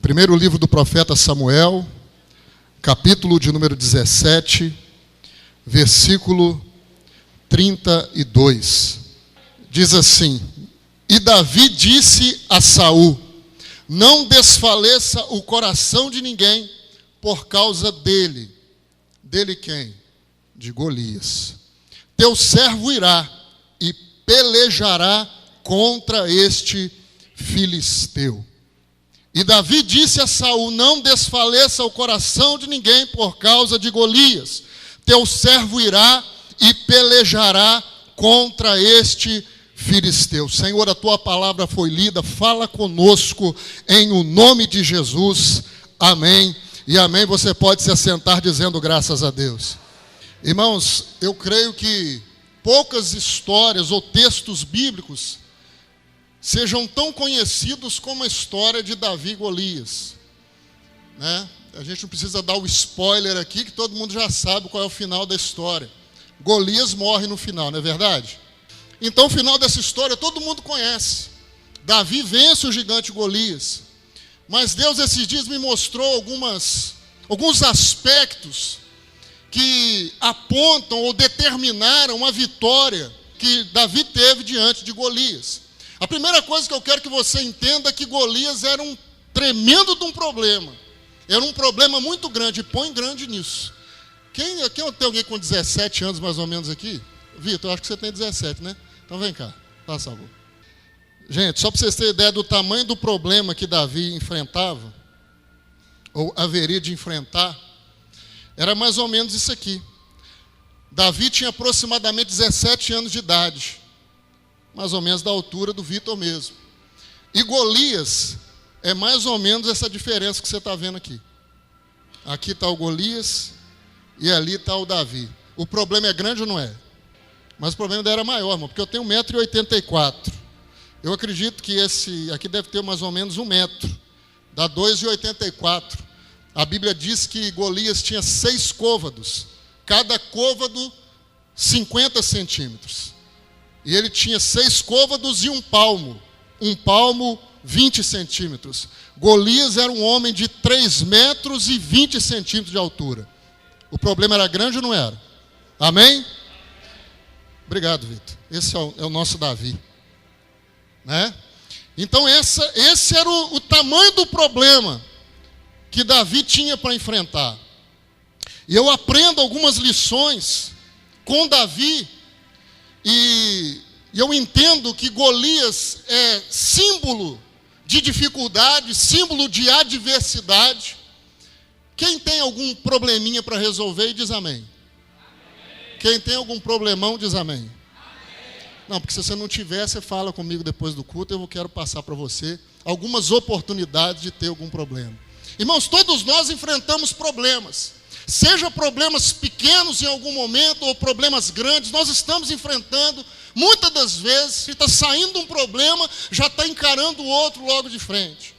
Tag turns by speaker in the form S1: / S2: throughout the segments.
S1: Primeiro livro do profeta Samuel, capítulo de número 17, versículo 32. Diz assim: E Davi disse a Saul: Não desfaleça o coração de ninguém por causa dele. Dele quem? De Golias. Teu servo irá e pelejará contra este filisteu. E Davi disse a Saul: Não desfaleça o coração de ninguém por causa de Golias. Teu servo irá e pelejará contra este filisteu. Senhor, a tua palavra foi lida, fala conosco em o nome de Jesus. Amém e amém. Você pode se assentar dizendo graças a Deus. Irmãos, eu creio que poucas histórias ou textos bíblicos sejam tão conhecidos como a história de Davi e Golias, né? A gente não precisa dar o spoiler aqui, que todo mundo já sabe qual é o final da história. Golias morre no final, não é verdade? Então o final dessa história todo mundo conhece. Davi vence o gigante Golias. Mas Deus esses dias me mostrou alguns aspectos que apontam ou determinaram a vitória que Davi teve diante de Golias. A primeira coisa que eu quero que você entenda é que Golias era um tremendo de um problema. Era um problema muito grande, e põe grande nisso. Quem tem alguém com 17 anos mais ou menos aqui? Vitor, eu acho que você tem 17, né? Então vem cá, passa a boca. Gente, só para vocês terem ideia do tamanho do problema que Davi enfrentava, ou haveria de enfrentar, era mais ou menos isso aqui. Davi tinha aproximadamente 17 anos de idade, mais ou menos da altura do Vitor mesmo. E Golias é mais ou menos essa diferença que você está vendo aqui. Aqui está o Golias e ali está o Davi. O problema é grande ou não é? Mas o problema ainda era maior, irmão, porque eu tenho 1,84 m. Eu acredito que esse aqui deve ter mais ou menos 1 metro. Dá 2,84 m. A Bíblia diz que Golias tinha 6 côvados. Cada côvado, 50 centímetros. E ele tinha 6 côvados e 1 palmo. 1 palmo, 20 centímetros. Golias era um homem de 3 metros e 20 centímetros de altura. O problema era grande ou não era? Amém? Obrigado, Vitor. Esse é o nosso Davi. Né? Então esse era o tamanho do problema que Davi tinha para enfrentar. E eu aprendo algumas lições com Davi. E eu entendo que Golias é símbolo de dificuldade, símbolo de adversidade. Quem tem algum probleminha para resolver e diz amém. Amém. Quem tem algum problemão diz amém. Amém. Não, porque se você não tiver, você fala comigo depois do culto, eu quero passar para você algumas oportunidades de ter algum problema. Irmãos, todos nós enfrentamos problemas. Seja problemas pequenos em algum momento ou problemas grandes, nós estamos enfrentando, muitas das vezes, se está saindo um problema, já está encarando o outro logo de frente.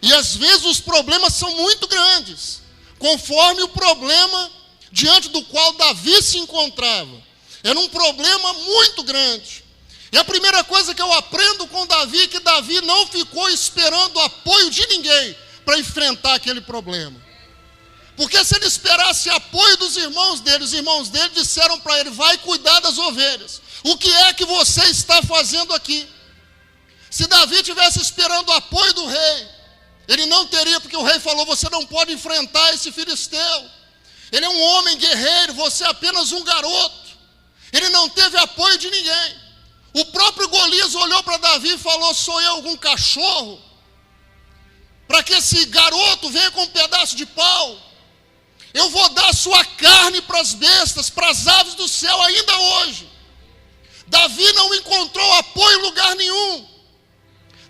S1: E às vezes os problemas são muito grandes, conforme o problema diante do qual Davi se encontrava. Era um problema muito grande. E a primeira coisa que eu aprendo com Davi é que Davi não ficou esperando o apoio de ninguém para enfrentar aquele problema. Porque se ele esperasse apoio dos irmãos dele, os irmãos dele disseram para ele: vai cuidar das ovelhas. O que é que você está fazendo aqui? Se Davi tivesse esperando o apoio do rei, ele não teria, porque o rei falou: você não pode enfrentar esse filisteu. Ele é um homem guerreiro, você é apenas um garoto. Ele não teve apoio de ninguém. O próprio Golias olhou para Davi e falou: sou eu algum cachorro para que esse garoto venha com um pedaço de pau? Eu vou dar sua carne para as bestas, para as aves do céu ainda hoje. Davi não encontrou apoio em lugar nenhum.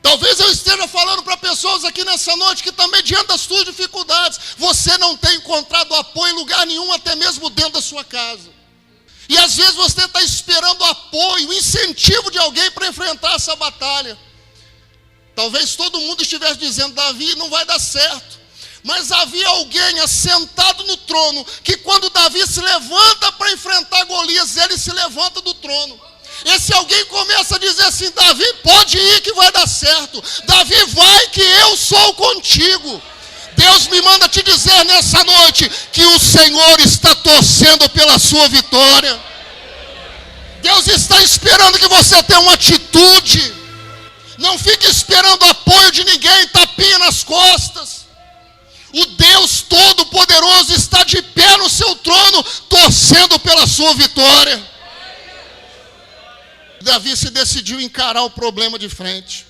S1: Talvez eu esteja falando para pessoas aqui nessa noite que também, diante das suas dificuldades, você não tem encontrado apoio em lugar nenhum, até mesmo dentro da sua casa. E às vezes você está esperando apoio, incentivo de alguém para enfrentar essa batalha. Talvez todo mundo estivesse dizendo: Davi, não vai dar certo. Mas havia alguém assentado no trono, que quando Davi se levanta para enfrentar Golias, ele se levanta do trono. Esse alguém começa a dizer assim: Davi, pode ir que vai dar certo. Davi, vai que eu sou contigo. a te dizer nessa noite que o Senhor está torcendo pela sua vitória. Deus está esperando que você tenha uma atitude. Não fique esperando apoio de ninguém, tapinha nas costas. O Deus Todo-Poderoso está de pé no seu trono, torcendo pela sua vitória. Davi se decidiu encarar o problema de frente.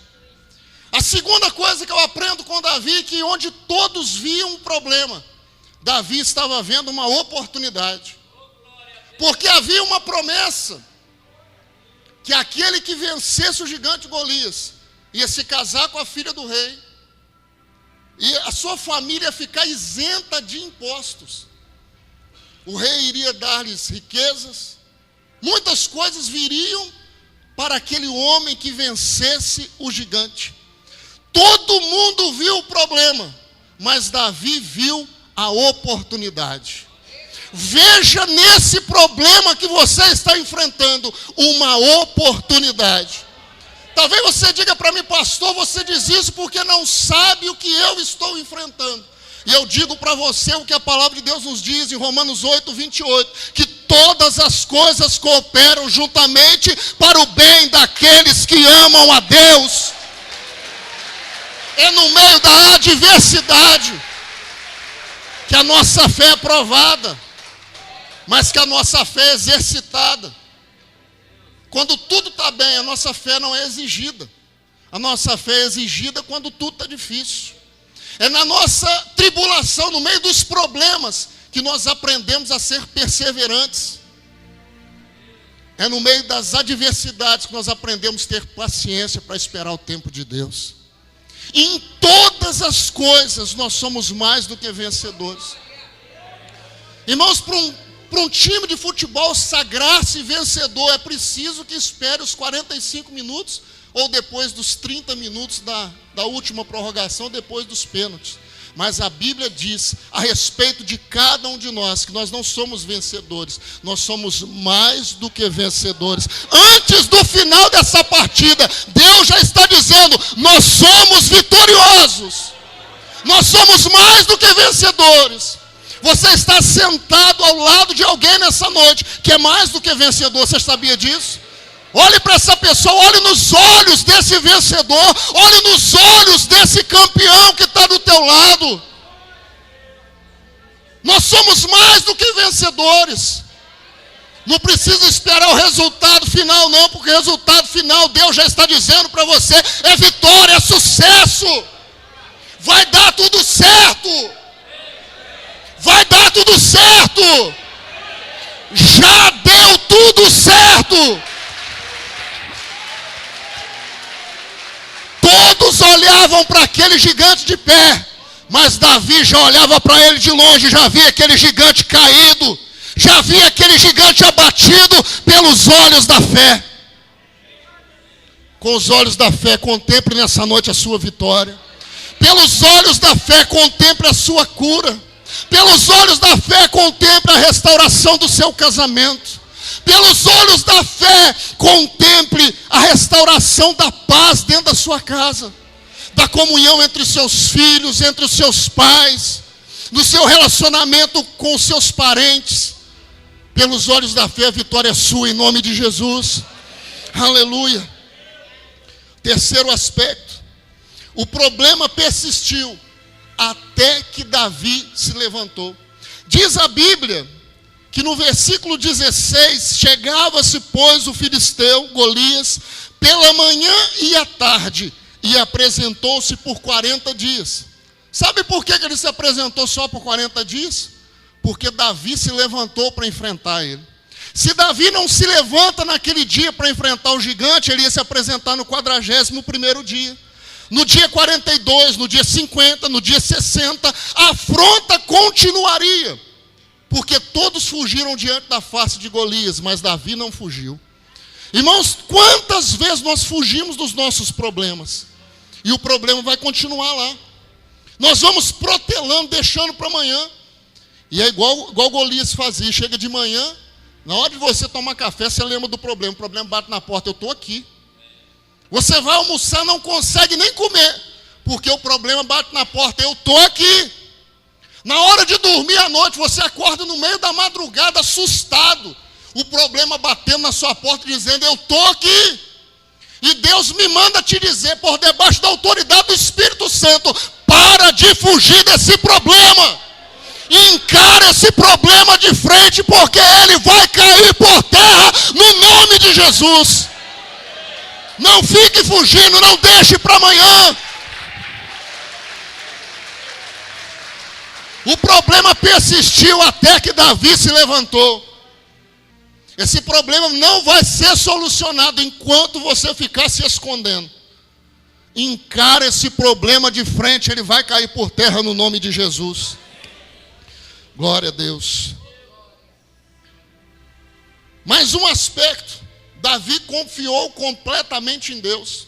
S1: A segunda coisa que eu aprendo com Davi é que onde todos viam um problema, Davi estava vendo uma oportunidade. Porque havia uma promessa, que aquele que vencesse o gigante Golias ia se casar com a filha do rei, e a sua família ia ficar isenta de impostos. O rei iria dar-lhes riquezas, muitas coisas viriam para aquele homem que vencesse o gigante. Todo mundo viu o problema, mas Davi viu a oportunidade. Veja nesse problema que você está enfrentando uma oportunidade. Talvez você diga para mim, pastor, você diz isso porque não sabe o que eu estou enfrentando. E eu digo para você o que a palavra de Deus nos diz em Romanos 8, 28, que todas as coisas cooperam juntamente para o bem daqueles que amam a Deus. É no meio da adversidade que a nossa fé é provada, mas que a nossa fé é exercitada. Quando tudo está bem, a nossa fé não é exigida. A nossa fé é exigida quando tudo está difícil. É na nossa tribulação, no meio dos problemas, que nós aprendemos a ser perseverantes. É no meio das adversidades que nós aprendemos a ter paciência para esperar o tempo de Deus. E em todas as coisas nós somos mais do que vencedores. Irmãos, para um time de futebol sagrar-se vencedor, é preciso que espere os 45 minutos ou depois dos 30 minutos da última prorrogação, depois dos pênaltis. Mas a Bíblia diz a respeito de cada um de nós que nós não somos vencedores, nós somos mais do que vencedores. Antes do final dessa partida, Deus já está dizendo: nós somos vitoriosos, nós somos mais do que vencedores. Você está sentado ao lado de alguém nessa noite que é mais do que vencedor, você sabia disso? Olhe para essa pessoa, olhe nos olhos desse vencedor, olhe nos olhos desse campeão que está do teu lado. Nós somos mais do que vencedores. Não precisa esperar o resultado final não, porque o resultado final Deus já está dizendo para você, é vitória, é sucesso. Vai dar tudo certo. Vai dar tudo certo. Já deu tudo certo. Todos olhavam para aquele gigante de pé, mas Davi já olhava para ele de longe, já via aquele gigante caído, já via aquele gigante abatido pelos olhos da fé. Com os olhos da fé, contemple nessa noite a sua vitória. Pelos olhos da fé, contemple a sua cura. Pelos olhos da fé, contemple a restauração do seu casamento. Pelos olhos da fé, contemple a restauração da paz dentro da sua casa, da comunhão entre os seus filhos, entre os seus pais, no seu relacionamento com os seus parentes. Pelos olhos da fé, a vitória é sua em nome de Jesus. Aleluia. Terceiro aspecto, o problema persistiu até que Davi se levantou. Diz a Bíblia que no versículo 16, chegava-se, pois, o filisteu, Golias, pela manhã e à tarde, e apresentou-se por 40 dias. Sabe por que ele se apresentou só por 40 dias? Porque Davi se levantou para enfrentar ele. Se Davi não se levanta naquele dia para enfrentar o gigante, ele ia se apresentar no 41º dia. No dia 42, no dia 50, no dia 60, a afronta continuaria. Porque todos fugiram diante da face de Golias, mas Davi não fugiu. Irmãos, quantas vezes nós fugimos dos nossos problemas? E o problema vai continuar lá. Nós vamos protelando, deixando para amanhã. E é igual Golias fazia, chega de manhã, na hora de você tomar café, você lembra do problema. O problema bate na porta, eu estou aqui. Você vai almoçar, não consegue nem comer, porque o problema bate na porta, eu estou aqui. Na hora de dormir à noite, você acorda no meio da madrugada, assustado. O problema batendo na sua porta, dizendo, eu estou aqui. E Deus me manda te dizer, por debaixo da autoridade do Espírito Santo, para de fugir desse problema. Encara esse problema de frente, porque ele vai cair por terra no nome de Jesus. Não fique fugindo, não deixe para amanhã. O problema persistiu até que Davi se levantou. Esse problema não vai ser solucionado enquanto você ficar se escondendo. Encara esse problema de frente, ele vai cair por terra no nome de Jesus. Glória a Deus. Mais um aspecto. Davi confiou completamente em Deus.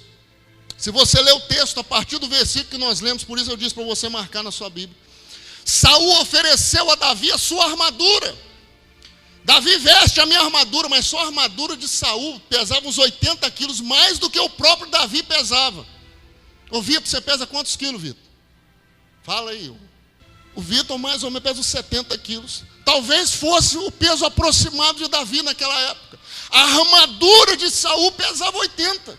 S1: Se você ler o texto a partir do versículo que nós lemos, por isso eu disse para você marcar na sua Bíblia. Saul ofereceu a Davi a sua armadura. Davi veste a minha armadura, mas só a armadura de Saul pesava uns 80 quilos, mais do que o próprio Davi pesava. Ô Vitor, você pesa quantos quilos, Vitor? Fala aí. O Vitor mais ou menos pesa uns 70 quilos. Talvez fosse o peso aproximado de Davi naquela época. A armadura de Saul pesava 80.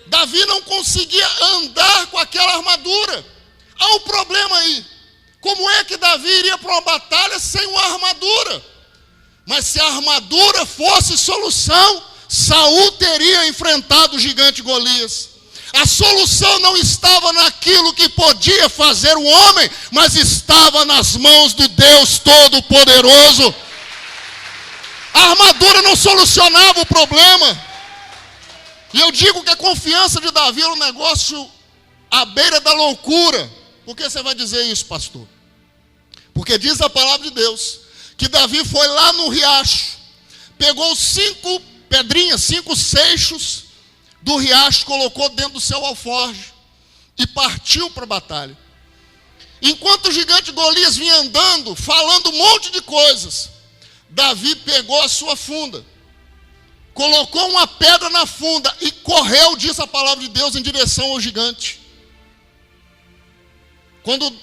S1: Davi não conseguia andar com aquela armadura. Há um problema aí. Como é que Davi iria para uma batalha sem uma armadura? Mas se a armadura fosse solução, Saul teria enfrentado o gigante Golias. A solução não estava naquilo que podia fazer o homem, mas estava nas mãos do Deus Todo-Poderoso. A armadura não solucionava o problema. E eu digo que a confiança de Davi era um negócio à beira da loucura. Por que você vai dizer isso, pastor? Porque diz a palavra de Deus que Davi foi lá no riacho, pegou 5 pedrinhas, 5 seixos do riacho, colocou dentro do seu alforje e partiu para a batalha. Enquanto o gigante Golias vinha andando, falando um monte de coisas, Davi pegou a sua funda, colocou uma pedra na funda e correu, diz a palavra de Deus, em direção ao gigante.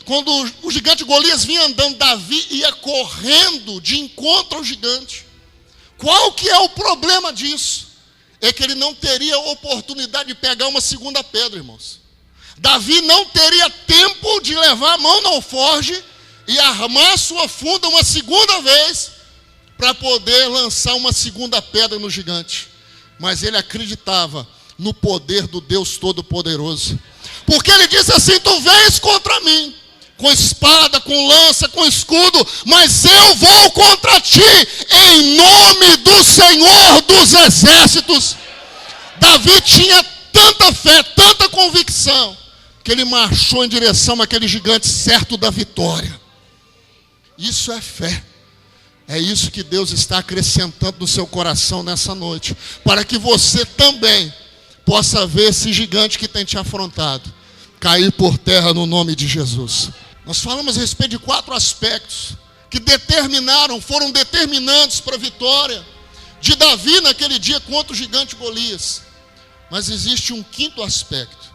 S1: Quando o gigante Golias vinha andando, Davi ia correndo de encontro ao gigante. Qual que é o problema disso? É que ele não teria oportunidade de pegar uma segunda pedra, irmãos. Davi não teria tempo de levar a mão no alforje e armar sua funda uma segunda vez para poder lançar uma segunda pedra no gigante. Mas ele acreditava no poder do Deus Todo-Poderoso. Porque ele disse assim, tu vens contra mim, com espada, com lança, com escudo, mas eu vou contra ti, em nome do Senhor dos Exércitos. Davi tinha tanta fé, tanta convicção, que ele marchou em direção àquele gigante certo da vitória. Isso é fé. É isso que Deus está acrescentando no seu coração nessa noite, para que você também possa ver esse gigante que tem te afrontado cair por terra no nome de Jesus. Nós falamos a respeito de 4 aspectos que foram determinantes para a vitória de Davi naquele dia contra o gigante Golias. Mas existe um 5º aspecto.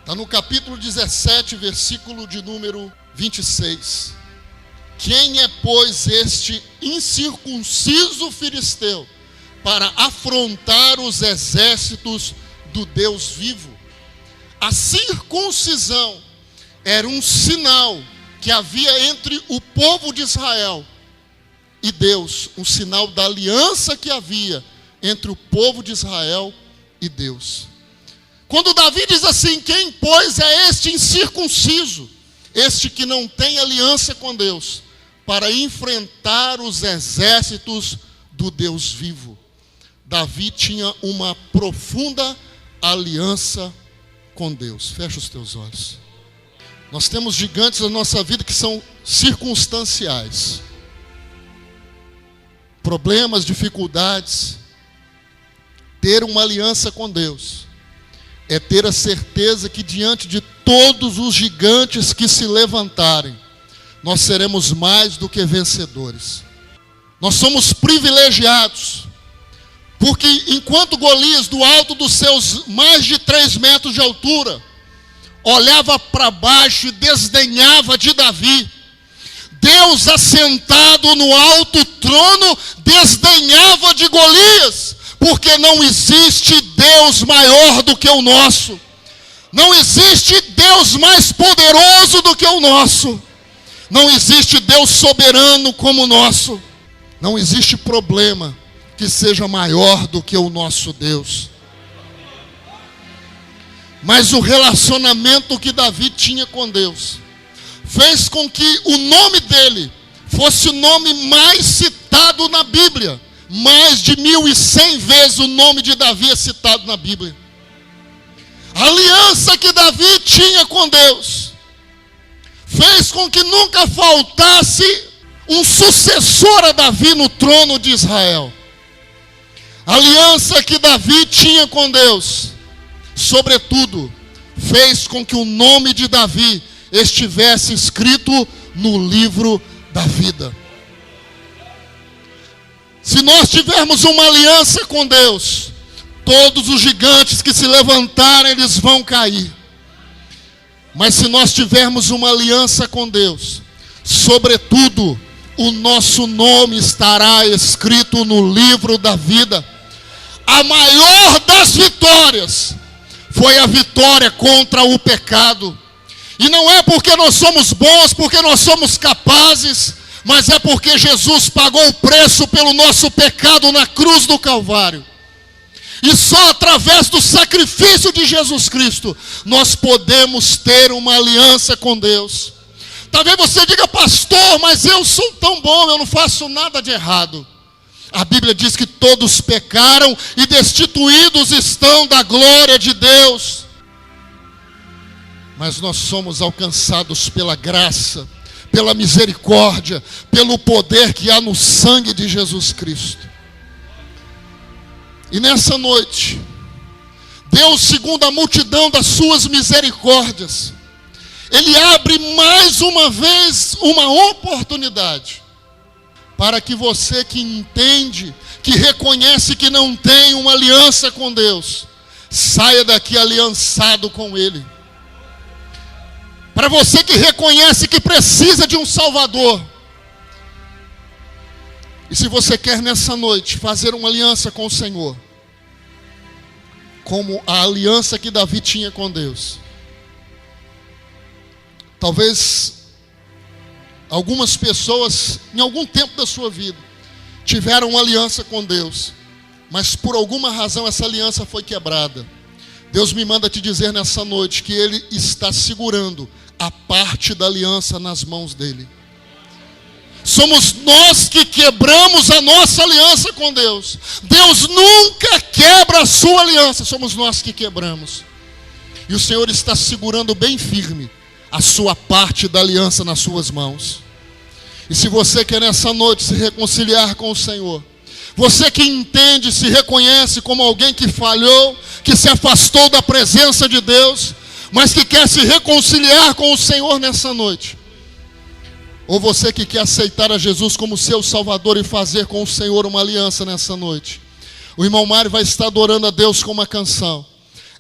S1: Está no capítulo 17, versículo de número 26. Quem é, pois, este incircunciso filisteu para afrontar os exércitos do Deus vivo? A circuncisão era um sinal que havia entre o povo de Israel e Deus, um sinal da aliança que havia entre o povo de Israel e Deus. Quando Davi diz assim, quem, pois, é este incircunciso, este que não tem aliança com Deus, para enfrentar os exércitos do Deus vivo? Davi tinha uma profunda aliança com Deus. Fecha os teus olhos. Nós temos gigantes na nossa vida que são circunstanciais. Problemas, dificuldades. Ter uma aliança com Deus é ter a certeza que diante de todos os gigantes que se levantarem, nós seremos mais do que vencedores. Nós somos privilegiados, porque enquanto Golias, do alto dos seus mais de 3 metros de altura, olhava para baixo e desdenhava de Davi. Deus, assentado no alto trono, desdenhava de Golias, porque não existe Deus maior do que o nosso. Não existe Deus mais poderoso do que o nosso. Não existe Deus soberano como o nosso. Não existe problema que seja maior do que o nosso Deus. Mas o relacionamento que Davi tinha com Deus fez com que o nome dele fosse o nome mais citado na Bíblia. Mais de 1.100 vezes o nome de Davi é citado na Bíblia. A aliança que Davi tinha com Deus fez com que nunca faltasse um sucessor a Davi no trono de Israel. A aliança que Davi tinha com Deus, sobretudo, fez com que o nome de Davi estivesse escrito no livro da vida. Se nós tivermos uma aliança com Deus, todos os gigantes que se levantarem, eles vão cair. Mas se nós tivermos uma aliança com Deus, sobretudo, o nosso nome estará escrito no livro da vida. A maior das vitórias foi a vitória contra o pecado. E não é porque nós somos bons, porque nós somos capazes, mas é porque Jesus pagou o preço pelo nosso pecado na cruz do Calvário. E só através do sacrifício de Jesus Cristo nós podemos ter uma aliança com Deus. Talvez você diga: pastor, mas eu sou tão bom, eu não faço nada de errado. A Bíblia diz que todos pecaram e destituídos estão da glória de Deus. Mas nós somos alcançados pela graça, pela misericórdia, pelo poder que há no sangue de Jesus Cristo. E nessa noite, Deus, segundo a multidão das suas misericórdias, Ele abre mais uma vez uma oportunidade para que você que entende, que reconhece que não tem uma aliança com Deus, saia daqui aliançado com Ele. Para você que reconhece que precisa de um Salvador. E se você quer nessa noite fazer uma aliança com o Senhor, como a aliança que Davi tinha com Deus, talvez algumas pessoas, em algum tempo da sua vida, tiveram uma aliança com Deus, mas por alguma razão essa aliança foi quebrada. Deus me manda te dizer nessa noite que Ele está segurando a parte da aliança nas mãos dEle. Somos nós que quebramos a nossa aliança com Deus. Deus nunca quebra a sua aliança, somos nós que quebramos. E o Senhor está segurando bem firme a sua parte da aliança nas suas mãos. E se você quer nessa noite se reconciliar com o Senhor, você que entende, se reconhece como alguém que falhou, que se afastou da presença de Deus, mas que quer se reconciliar com o Senhor nessa noite, ou você que quer aceitar a Jesus como seu Salvador e fazer com o Senhor uma aliança nessa noite, o irmão Mário vai estar adorando a Deus com uma canção.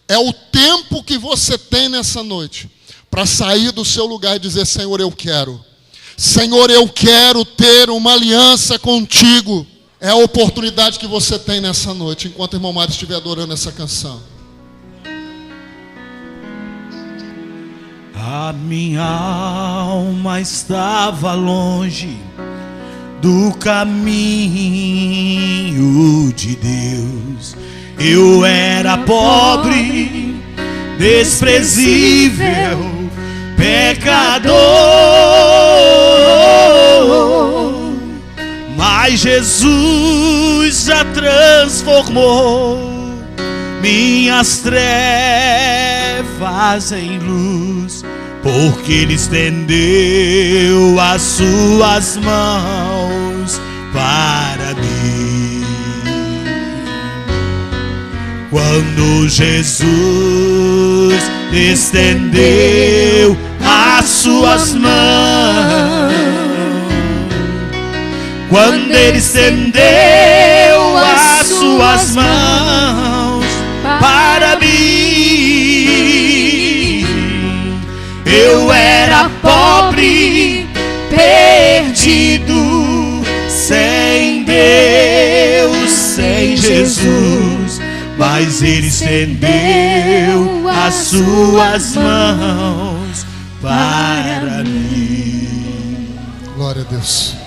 S1: É o tempo que você tem nessa noite para sair do seu lugar e dizer: Senhor, eu quero. Senhor, eu quero ter uma aliança contigo. É a oportunidade que você tem nessa noite, enquanto o irmão Mário estiver adorando essa canção.
S2: A minha alma estava longe do caminho de Deus. Eu era pobre, desprezível, pecador. Mas Jesus já transformou minhas trevas em luz, porque Ele estendeu as suas mãos para mim. Quando Jesus estendeu as suas mãos, quando Ele estendeu as suas mãos para mim, eu era pobre, perdido, sem Deus, sem Jesus, mas Ele estendeu as suas mãos para mim.
S1: Glória a Deus.